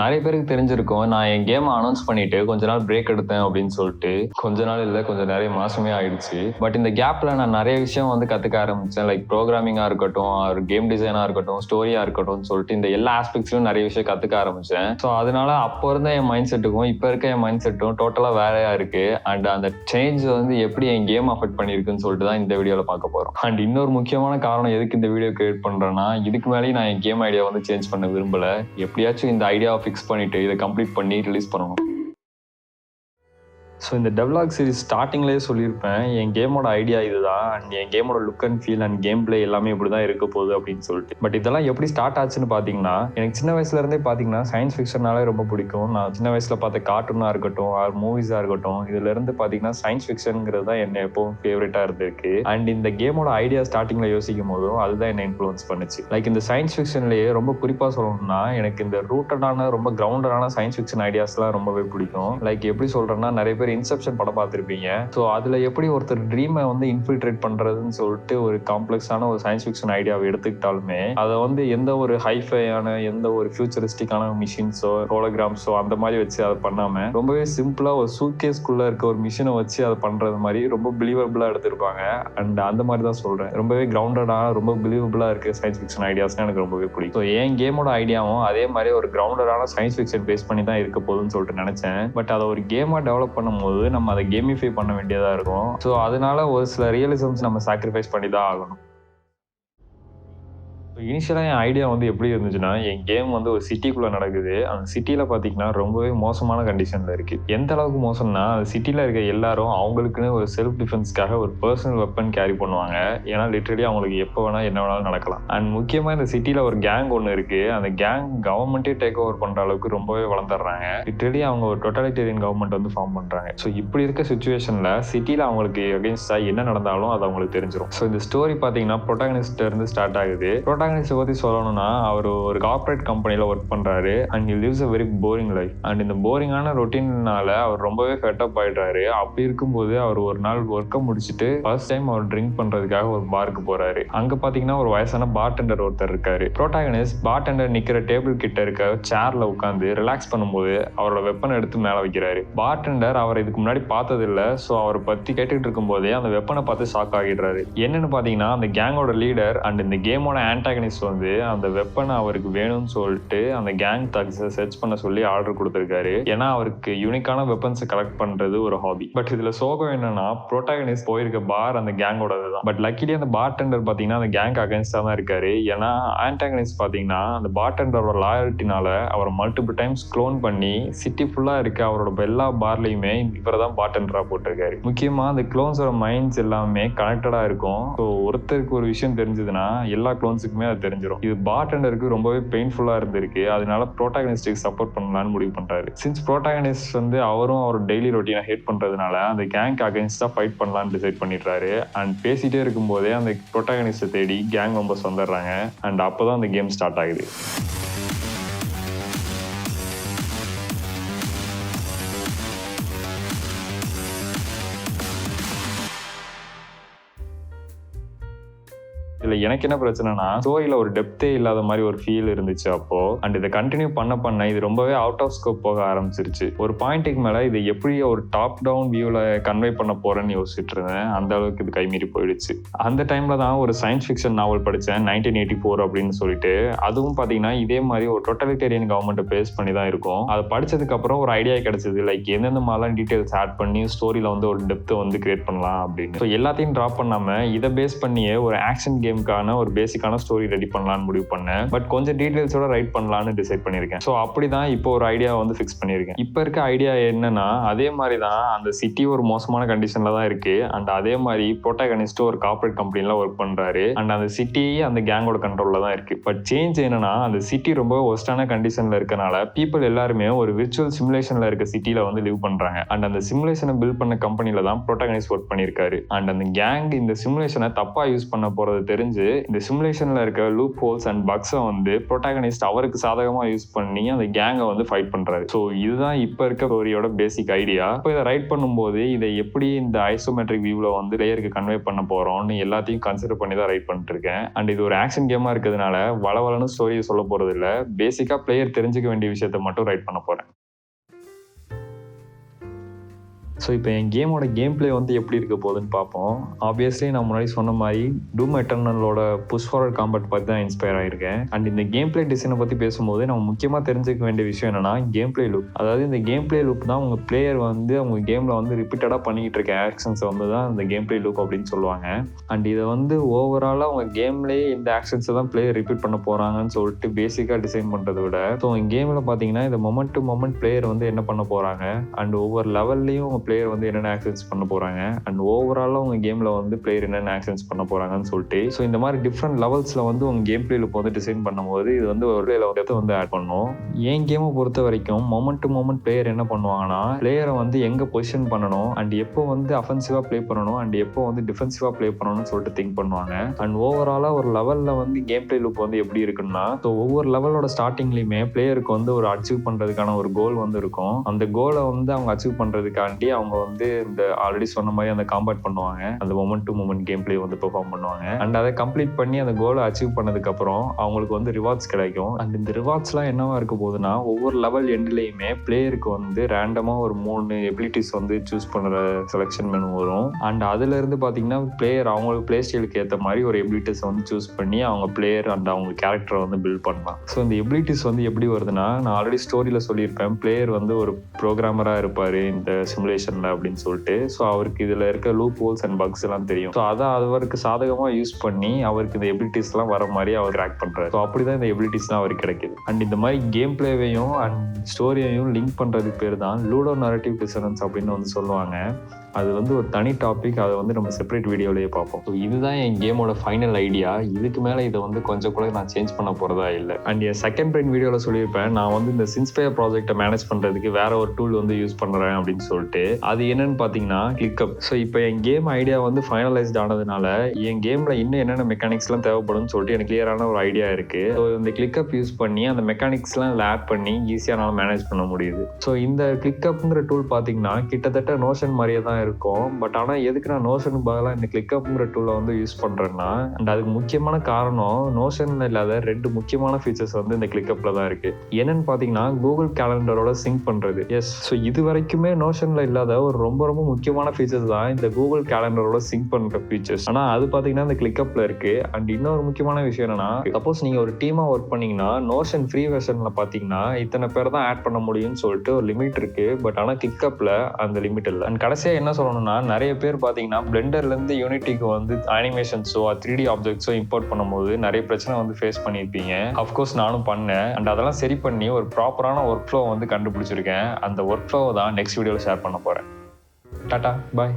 நிறைய பேருக்கு தெரிஞ்சிருக்கும். நான் என் கேம் அனௌன்ஸ் பண்ணிட்டு கொஞ்ச நாள் பிரேக் எடுத்தேன் அப்படின்னு சொல்லிட்டு. கொஞ்ச நாள் இல்லை, கொஞ்சம் நிறைய மாசமே ஆயிடுச்சு. பட் இந்த கேப்ல நான் நிறைய விஷயம் வந்து கத்துக்க ஆரம்பிச்சேன். லைக் ப்ரோக்ராமிங்கா இருக்கட்டும், ஒரு கேம் டிசைனா இருக்கட்டும், ஸ்டோரியா இருக்கட்டும் சொல்லிட்டு இந்த எல்லா ஆஸ்பெக்ட்ஸ்லயும் நிறைய விஷயம் கத்துக்க ஆரம்பிச்சேன். ஸோ அதனால அப்போ இருந்த என் மைண்ட் செட்டுக்கும் இப்போ இருக்க என் மைண்ட் செட்டும் டோட்டலா வேறையா இருக்கு. அண்ட் அந்த சேஞ்ச் வந்து எப்படி என் கேம் அஃபெக்ட் பண்ணிருக்குன்னு சொல்லிட்டு தான் இந்த வீடியோல பார்க்க போறோம். அண்ட் இன்னொரு முக்கியமான காரணம் எதுக்கு இந்த வீடியோ கிரியேட் பண்றேன்னா, இதுக்கு மேலேயும் நான் என் கேம் ஐடியா வந்து சேஞ்ச் பண்ண விரும்பல. எப்படியாச்சும் இந்த ஐடியாவை ஃபிக்ஸ் பண்ணிட்டு இதை கம்ப்ளீட் பண்ணி ரிலீஸ் பண்ணணும். ஸோ இந்த டெவலாக் சீரிஸ் ஸ்டார்டிங்லேயே சொல்லியிருப்பேன், என் கேமோட ஐடியா இதுதான். அண்ட் என் கேமோட look and feel and game play எல்லாமே இப்படி தான் இருக்க போகுது அப்படின்னு சொல்லிட்டு. பட் இதெல்லாம் எப்படி ஸ்டார்ட் ஆச்சுன்னு பார்த்தீங்கன்னா, எனக்கு சின்ன வயசுலேருந்தே பார்த்தீங்கன்னா சயின்ஸ் ஃபிக்ஷனாலே ரொம்ப பிடிக்கும். நான் சின்ன வயசில் பார்த்த கார்ட்டூனாக இருக்கட்டும், ஆர் மூவிஸாக இருக்கட்டும், இதுலேருந்து பார்த்தீங்கன்னா சயின்ஸ் ஃபிக்ஷனுங்கிறது தான் என்ன எப்பவும் ஃபேவரட்டாக இருந்திருக்கு. அண்ட் இந்த கேமோட ஐடியா ஸ்டார்டிங்கில் யோசிக்கும் போதும் அதுதான் என்ன இன்ஃப்ளூயன்ஸ் பண்ணுச்சு. லைக் இந்த சயின்ஸ் ஃபிக்ஷன்லேயே ரொம்ப குறிப்பாக சொல்லணும்னா, எனக்கு இந்த ரூட்டடான ரொம்ப கிரவுண்டடான சயின்ஸ் ஃபிக்ஷன் ஐடியாஸ்லாம் ரொம்பவே பிடிக்கும். லைக் எப்படி சொல்கிறேன்னா, நிறைய பேர் இன்செப்ஷன் படம் பார்த்துருப்பீங்க. ஸோ அதில் எப்படி ஒருத்தர் ட்ரீமை வந்து இன்ஃபில்ட்ரேட் பண்ணுறதுன்னு சொல்லிட்டு ஒரு காம்ப்ளெக்ஸான ஒரு சயின்ஸ் ஃபிக்ஷன் ஐடியாவை எடுத்துக்கிட்டாலுமே அதை வந்து எந்த ஒரு ஹைஃபையான எந்த ஒரு ஃபியூச்சரிஸ்டிக்கான மிஷின்ஸோ ஹோலோகிராம்ஸோ அந்த மாதிரி வச்சு அதை பண்ணாமல் ரொம்பவே சிம்பிளாக ஒரு சூட்கேஸ்குள்ளே இருக்க ஒரு மிஷினை வச்சு அதை பண்ணுறது மாதிரி ரொம்ப பிலீவபிளாக எடுத்திருப்பாங்க. அண்ட் அந்த மாதிரி தான் சொல்கிறேன், ரொம்பவே கிரவுண்டடாக ரொம்ப பிலீவபிளாக இருக்க சயின்ஸ் ஃபிக்ஷன் ஐடியாஸ்லாம் எனக்கு ரொம்பவே பிடிக்கும். ஸோ என் கேமோட ஐடியாவும் அதே மாதிரி ஒரு கிரவுண்டடான சயின்ஸ் ஃபிக்ஷன் பேஸ் பண்ணி தான் இருக்க போகுதுன்னு சொல்லிட்டு நினச்சேன். பட் அதை ஒரு கேமாக டெவலப் பண்ணும்போது நம்ம அதை கேமிஃபை பண்ண வேண்டியதா இருக்கும். ஸோ அதனால ஒரு சில ரியலிசம்ஸ் நம்ம சாக்ரிஃபைஸ் பண்ணி தான் ஆகணும். இனிஷியலாக என் ஐடியா வந்து எப்படி இருந்துச்சுன்னா, என் கேம் வந்து ஒரு சிட்டிக்குள்ளே நடக்குது. அந்த சிட்டியில் பார்த்தீங்கன்னா ரொம்பவே மோசமான கண்டிஷனில் இருக்குது. எந்த அளவுக்கு மோசம்னா, அந்த சிட்டியில் இருக்க எல்லாரும் அவங்களுக்குன்னு ஒரு செல்ஃப் டிஃபென்ஸ்க்காக ஒரு பர்சனல் வெப்பன் கேரி பண்ணுவாங்க. ஏன்னா லிட்டரலி அவங்களுக்கு எப்போ வேணால் என்ன வேணாலும் நடக்கலாம். அண்ட் முக்கியமாக இந்த சிட்டியில் ஒரு கேங் ஒன்று இருக்குது. அந்த கேங் கவர்மெண்ட்டே டேக் ஓவர் பண்ணுற அளவுக்கு ரொம்பவே வளர்ந்துடுறாங்க. லிட்டரலி அவங்க ஒரு டோட்டலிட்டேரியன் கவர்மெண்ட் வந்து ஃபார்ம் பண்ணுறாங்க. ஸோ இப்படி இருக்க சுச்சுவேஷனில் சிட்டியில் அவங்களுக்கு அகேன்ஸ்டாக என்ன நடந்தாலும் அது அவங்களுக்கு தெரிஞ்சிடும். ஸோ இந்த ஸ்டோரி பார்த்தீங்கன்னா ப்ரொட்டாகனிஸ்ட் இருந்து ஸ்டார்ட் ஆகுது. பத்தி சொல்லணும்னா, அவர் ஒரு கார்ப்பரேட் கம்பெனில ஒர்க் பண்றாரு. And he lives a very boring life. And இந்த போரிங்கான ரொட்டீன்னால அவர் ரொம்பவே ஃபெட் அப் ஆயிடுறாரு. அப்படி இருக்கும்போது அவர் ஒரு நாள் ஒர்க்கை முடிச்சுட்டு ஃபர்ஸ்ட் டைம் அவர் ட்ரிங்க் பண்றதுக்காக ஒரு பாருக்கு போறாரு. அங்க பாத்தீங்கன்னா ஒரு வயசான பார்டெண்டர் ஒருத்தர் இருக்காரு. ப்ரோட்டாகனிஸ்ட் பார்டெண்டர் நிக்கிற டேபிள் கிட்ட இருக்க சேர்ல உட்காந்து ரிலாக்ஸ் பண்ணும்போது அவரோட வெப்பன் எடுத்து மேல வைக்கிறாரு. பார்டெண்டர் அவர் இதுக்கு முன்னாடி பார்த்தது இல்ல. ஸோ அவரை பத்தி கேட்டுட்டு இருக்கும் போதே அந்த வெப்பனை பார்த்து ஷாக் ஆகிடுறாரு. என்னன்னு பாத்தீங்கன்னா, அந்த கேங்கோட லீடர் அண்ட் இந்த கேமோட ஆன்டாகனிஸ்ட் வந்து அந்த வெப்பனை அவருக்கு வேணும்னு சொல்லிட்டு அந்த கேங் தக்ஸை சர்ச் பண்ண சொல்லி ஆர்டர் கொடுத்திருக்காரு. ஏன்னா அவருக்கு யூனிக்கான வெப்பன்ஸை கலெக்ட் பண்றது ஒரு ஹாபி. பட் இதுல சோகம் என்னன்னா, ப்ரோட்டாகனிஸ்ட் போயிருக்க பார் அந்த கேங்கோட தான். பட் லக்கிலி அந்த பார்டெண்டர் பாத்தீங்கன்னா அந்த கேங்க் அகைன்ஸ்டா தான் இருக்காரு. ஏன்னா ஆன்டாகனிஸ்ட் பாத்தீங்கன்னா அந்த பார்டெண்டரோட லாயல்ட்டினால அவரை மல்டிபிள் டைம்ஸ் க்ளோன் பண்ணி சிட்டி ஃபுல்லா இருக்க அவரோட எல்லா பார்லையுமே இவரை தான் பார்டெண்டரா போட்டிருக்காரு. முக்கியமா அந்த க்ளோன்ஸோட மைண்ட்ஸ் எல்லாமே கனெக்டடா இருக்கும். ஸோ ஒருத்தருக்கு ஒரு விஷயம் தெரிஞ்சதுன்னா எல்லா க்ளோன்ஸுக்குமே அது தெரிஞ்சிடும். இது பார்டெண்டருக்கு ரொம்பவே பெயின்ஃபுல்லா இருந்திருக்கு. அதனால ப்ரோட்டாகனிஸ்டுக்கு சப்போர்ட் பண்ணலாம்னு முடிவு பண்றாரு. சின்ஸ் ப்ரோட்டாகனிஸ்ட் வந்து அவரும் அவரோட டெய்லி ரொட்டீனை ஹேட் பண்றதுனால அந்த கேங்க் அகைன்ஸ்டா ஃபைட் பண்ணலாம்னு டிசைட் பண்ணிடுறாரு. அண்ட் பேசிட்டே இருக்கும் போதே அந்த ப்ரோட்டாகனிஸ்டை தேடி கேங் மெம்பர்ஸ் வந்துடுறாங்க. அண்ட் அப்போதான் அந்த கேம் ஸ்டார்ட் ஆகுது. இதுல எனக்கு என்ன பிரச்சனைனா, ஸ்டோரியில ஒரு டெப்தே இல்லாத மாதிரி ஒரு ஃபீல் இருந்துச்சு அப்போ. அண்ட் இதை கண்டினியூ பண்ண இது ரொம்பவே அவுட் ஆஃப் ஸ்கோப் போக ஆரம்பிச்சிருச்சு. ஒரு பாயிண்ட்டுக்கு மேல இதை எப்படி ஒரு டாப் டவுன் வியூல கன்வே பண்ண போறேன்னு யோசிச்சுட்டு இருந்தேன். அந்த அளவுக்கு இது கைமீறி போயிடுச்சு. அந்த டைம்ல தான் ஒரு சயின்ஸ் ஃபிக்ஷன் நாவல் படிச்சேன், 1984 அப்படின்னு சொல்லிட்டு. அதுவும் பாத்தீங்கன்னா இதே மாதிரி ஒரு டோட்டலிட்டேரியன் கவர்மெண்ட்டை பேஸ் பண்ணி தான் இருக்கும். அதை படிச்சதுக்கு அப்புறம் ஒரு ஐடியா கிடைச்சது, லைக் எந்தெந்த மாதிரிலாம் டீடைல்ஸ் ஆட் பண்ணி ஸ்டோரியில வந்து ஒரு டெப்த்தை வந்து கிரியேட் பண்ணலாம் அப்படின்னு. ஸோ எல்லாத்தையும் ட்ராப் பண்ணாம இதை பேஸ் பண்ணியே ஒரு ஆக்ஷன் கேமுக்கான ஒரு பேசிக்கான ஸ்டோரி ரெடி பண்ணலாம்னு முடிவு பண்ணேன். பட் கொஞ்சம் டீடைல்ஸோட ரைட் பண்ணலாம்னு டிசைட் பண்ணியிருக்கேன். ஸோ அப்படிதான் இப்போ ஒரு ஐடியா வந்து ஃபிக்ஸ் பண்ணியிருக்கேன். இப்போ இருக்க ஐடியா என்னன்னா, அதே மாதிரி தான் அந்த சிட்டி ஒரு மோசமான கண்டிஷன்ல தான் இருக்கு. அண்ட் அதே மாதிரி ப்ரோட்டாகனிஸ்ட் ஒரு கார்ப்பரேட் கம்பெனில ஒர்க் பண்றாரு. அண்ட் அந்த சிட்டி அந்த கேங்கோட கண்ட்ரோல்ல தான் இருக்கு. பட் சேஞ்ச் என்னன்னா, அந்த சிட்டி ரொம்ப ஒஸ்டான கண்டிஷன்ல இருக்கனால பீப்புள் எல்லாருமே ஒரு விர்ச்சுவல் சிமுலேஷன்ல இருக்க சிட்டில வந்து லிவ் பண்றாங்க. அண்ட் அந்த சிமுலேஷனை பில்ட் பண்ண கம்பெனில தான் ப்ரோட்டாகனிஸ்ட் ஒர்க் பண்ணியிருக்காரு. அண்ட் அந்த கேங் இந்த சிமுலேஷனை தப்பா யூஸ் பண்ண போறது தெரிஞ்ச தெரிஞ்சு இந்த சிமுலேஷன்ல இருக்க லூப் ஹோல்ஸ் அண்ட் பக்ஸை வந்து ப்ரோட்டாகனிஸ்ட் அவருக்கு சாதகமா யூஸ் பண்ணி அந்த கேங்கை வந்து ஃபைட் பண்றாரு. ஸோ இதுதான் இப்ப இருக்க ஸ்டோரியோட பேசிக் ஐடியா. இப்போ இதை ரைட் பண்ணும்போது இதை எப்படி இந்த ஐசோமெட்ரிக் வியூல வந்து பிளேயருக்கு கன்வே பண்ண போறோம்னு எல்லாத்தையும் கன்சிடர் பண்ணி தான் ரைட் பண்ணிட்டு இருக்கேன். அண்ட் இது ஒரு ஆக்ஷன் கேமா இருக்கிறதுனால வளவலன்னு ஸ்டோரியை சொல்ல போறது இல்ல, பேசிக்கா பிளேயர் தெரிஞ்சுக்க வேண்டிய விஷயத்த மட்டும் ரைட் பண்ண போறேன். ஸோ இப்போ என் கேமோட கேம் பிளே வந்து எப்படி இருக்க போகுதுன்னு பார்ப்போம். ஆப்வியஸ்லி நான் முன்னாடி சொன்ன மாதிரி டூம் எட்டர்னலோட புஷ் ஃபார்வர்ட் காம்பேட் பார்த்து தான் இன்ஸ்பயர் ஆயிருக்கேன். அண்ட் இந்த கேம் பிளே டிசைனை பற்றி பேசும்போது நம்ம முக்கியமாக தெரிஞ்சுக்க வேண்டிய விஷயம் என்னன்னா கேம் பிளே லூப். அதாவது இந்த கேம் பிளே லூப் தான் உங்கள் பிளேயர் வந்து அவங்க கேமில் வந்து ரிப்பீட்டடாக பண்ணிக்கிட்டு இருக்க ஆக்ஷன்ஸை வந்து தான் இந்த கேம் பிளே லூப் அப்படின்னு சொல்லுவாங்க. அண்ட் இதை வந்து ஓவராலாக அவங்க கேம்லேயே இந்த ஆக்ஷன்ஸை தான் பிளேயர் ரிப்பீட் பண்ண போகிறாங்கன்னு சொல்லிட்டு பேசிக்காக டிசைன் பண்ணுறதை விட, ஸோ உங்கள் கேமில் பார்த்தீங்கன்னா இந்த மொமெண்ட் டு மொமெண்ட் பிளேயர் வந்து என்ன பண்ண போகிறாங்க அண்ட் ஒவ்வொரு லெவல்லையும் பிளேயர் வந்து என்னென்ன ஆக்ஷன்ஸ் பண்ண போறாங்க அண்ட் ஓவராலா உங்க கேம்ல வந்து பிளேயர் என்னென்ன ஆக்ஷன்ஸ் பண்ண போறாங்கன்னு சொல்லிட்டு, ஸோ இந்த மாதிரி டிஃப்ரெண்ட் லெவல்ஸ்ல வந்து உங்க கேம் பிளே லூப் வந்து டிசைன் பண்ணும்போது இது வந்து ஒரு லெவல் வந்து ஆட் பண்ணும். என் கேமை பொறுத்த வரைக்கும் மொமெண்ட் டு மொமெண்ட் பிளேயர் என்ன பண்ணுவாங்கன்னா பிளேயரை வந்து எங்க பொசிஷன் பண்ணணும் அண்ட் எப்போ வந்து அஃபென்சிவா பிளே பண்ணணும் அண்ட் எப்போ வந்து டிஃபென்சிவா பிளே பண்ணணும்னு சொல்லிட்டு திங்க் பண்ணுவாங்க. அண்ட் ஓவராலா ஒரு லெவல்ல வந்து கேம் பிளே லூப் வந்து எப்படி இருக்குன்னா, ஸோ ஒவ்வொரு லெவலோட ஸ்டார்டிங்லயுமே பிளேயருக்கு வந்து ஒரு அச்சீவ் பண்றதுக்கான ஒரு கோல் வந்து இருக்கும். அந்த கோலை வந்து அவங்க அச்சீவ் பண்றதுக்காண்டி அவங்க வந்து இந்த ஆல்ரெடி சொன்ன மாதிரி அந்த காம்பேட் பண்ணுவாங்க, அந்த moment to moment game play வந்து பெர்ஃபார்ம் பண்ணுவாங்க. அண்ட் அதை கம்ப்ளீட் பண்ணி அந்த கோலை அச்சீவ் பண்ணதுக்கு அப்புறம் அவங்களுக்கு வந்து ரிவார்ட்ஸ் கிடைக்கும். அண்ட் இந்த ரிவார்ட்ஸ்லாம் என்னவா இருக்க போகுதுன்னா, ஒவ்வொரு லெவல் எண்ட்லயுமே பிளேயருக்கு வந்து ரேண்டமா ஒரு 3 எபிலிட்டிஸ் வந்து சூஸ் பண்ற செலெக்ஷன் மெனு வரும். அண்ட் அதுல இருந்து பாத்தீங்கன்னா பிளேயர் அவங்களுக்கு பிளே ஸ்டைலுக்கு ஏற்ற மாதிரி ஒரு எபிலிட்டிஸ் வந்து சூஸ் பண்ணி அவங்க பிளேயர் அண்ட் அவங்க கேரக்டரை வந்து பில்ட் பண்ணலாம். ஸோ இந்த எபிலிட்டிஸ் வந்து எப்படி வருதுன்னா, நான் ஆல்ரெடி ஸ்டோரியில சொல்லியிருப்பேன், பிளேயர் வந்து ஒரு ப்ரோக்ராமரா இருப்பாரு இந்த சிமுலேஷன்ல அப்படின்னு சொல்லிட்டு. ஸோ அவருக்கு இதுல இருக்க லூப் ஹோல்ஸ் அண்ட் பக்ஸ் எல்லாம் தெரியும். ஸோ அதை அவருக்கு சாதகமா யூஸ் பண்ணி அவருக்கு இந்த எபிலிட்டிஸ் எல்லாம் வர மாதிரி அவர் கிராக் பண்றாரு. ஸோ அப்படிதான் இந்த எபிலிட்டிஸ் எல்லாம் அவருக்கு கிடைக்குது. அண்ட் இந்த மாதிரி கேம் பிளேவையும் அண்ட் ஸ்டோரியையும் லிங்க் பண்றதுக்கு பேர் தான் லூடோ நரேட்டிவ் டிசனன்ஸ் அப்படின்னு வந்து சொல்லுவாங்க. அது வந்து ஒரு தனி டாபிக், அதை வந்து நம்ம செப்பரேட் வீடியோலயே பார்ப்போம். ஸோ இதுதான் என் கேமோட ஃபைனல் ஐடியா. இதுக்கு மேலே இதை வந்து கொஞ்சம் கூட நான் சேஞ்ச் பண்ண போறதா இல்லை. அண்ட் என் செகண்ட் பிரைன் வீடியோவில் சொல்லியிருப்பேன், நான் வந்து இந்த சின்ஸ்பயர் ப்ராஜெக்டை மேனேஜ் பண்றதுக்கு வேற ஒரு டூல் வந்து யூஸ் பண்றேன் அப்படின்னு சொல்லிட்டு. அது என்னன்னு பார்த்தீங்கன்னா கிளிக்கப். ஸோ இப்போ என் கேம் ஐடியா வந்து ஃபைனலைஸ்ட் ஆனதுனால என் கேம்ல இன்னும் என்னென்ன மெக்கானிக்ஸ்லாம் தேவைப்படும்னு சொல்லிட்டு எனக்கு கிளியரான ஒரு ஐடியா இருக்கு. ஸோ இந்த கிளிக்கப் யூஸ் பண்ணி அந்த மெக்கானிக்ஸ்லாம் ஆட் பண்ணி ஈஸியாக நான் மேனேஜ் பண்ண முடியுது. ஸோ இந்த கிளிக்கப்ங்கிற டூல் பார்த்தீங்கன்னா கிட்டத்தட்ட நோஷன் மாதிரியே தான் இருக்கும். பட் ஆனால் எதுக்கு நான் நோஷனுக்கு பதிலாக இந்த கிளிக்கப்ங்கிற டூலை வந்து யூஸ் பண்றேன்னா, அண்ட் அதுக்கு முக்கியமான காரணம் நோஷன்ல இல்லாத 2 முக்கியமான ஃபீச்சர்ஸ் வந்து இந்த கிளிக்கப்ல தான் இருக்கு. என்னன்னு பார்த்தீங்கன்னா கூகுள் கேலண்டரோட சிங்க் பண்றது. எஸ், ஸோ இது வரைக்குமே நோஷன்ல இல்லாத ஒரு ரொம்ப ரொம்ப முக்கியமான ஃபீச்சர்ஸ் தான் இந்த கூகுள் கேலண்டரோட சிங்க் பண்ற ஃபீச்சர்ஸ். ஆனா அது பாத்தீங்கன்னா இந்த கிளிக்கப்ல இருக்கு. அண்ட் இன்னொரு முக்கியமான விஷயம் என்னன்னா, சப்போஸ் நீங்க ஒரு டீமா ஒர்க் பண்ணீங்கன்னா நோஷன் ஃப்ரீ வெர்ஷன்ல பாத்தீங்கன்னா இத்தனை பேர் தான் ஆட் பண்ண முடியும்னு சொல்லிட்டு ஒரு லிமிட் இருக்கு. பட் ஆனா கிளிக்கப்ல அந்த லிமிட் இல்லை. அண்ட் கடைசியா என்ன சொல்லணும்னா, நிறைய பேர் பாத்தீங்கன்னா பிளெண்டர்ல இருந்து யூனிட்டிக்கு வந்து அனிமேஷன்ஸோ 3D ஆப்ஜெக்ட்ஸோ இம்போர்ட் பண்ணும்போது நிறைய பிரச்சனை வந்து ஃபேஸ் பண்ணியிருப்பீங்க. அஃப்கோர்ஸ் நானும் பண்ணேன். அண்ட் அதெல்லாம் சரி பண்ணி ஒரு ப்ராப்பரான ஒர்க் ஃப்ளோ வந்து கண்டுபிடிச்சிருக்கேன். அந்த ஒர்க் ஃப்ளோ தான் நெக்ஸ்ட் வீடியோல ஷேர் பண்ண போறேன். டாடா, பாய்.